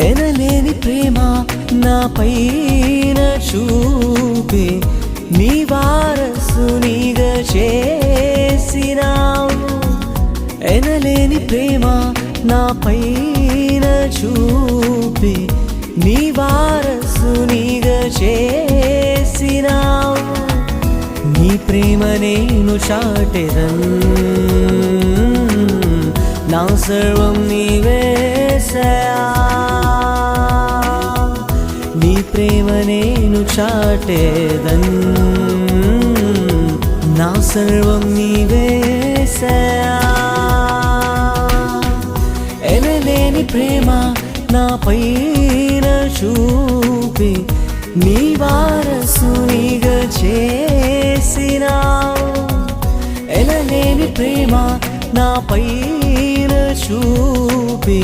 ఎనలేని ప్రేమ నా పైన చూపి నీ వారసునిగా చేసినావు. ఎనలేని ప్రేమ నా పైన చూపి నీ వారసునిగా చేసినావు. నీ ప్రేమ నేను చాటెదన్, నా సర్వం నీవేసయా. నీ ప్రేమ నేను చాటెదన్, నా సర్వం నీవేసయా. ఎనలేని ప్రేమ నా పైన చూపి నీ వారసునిగా చేసినావు. ఎనలేని ప్రేమ నా పైన చూపి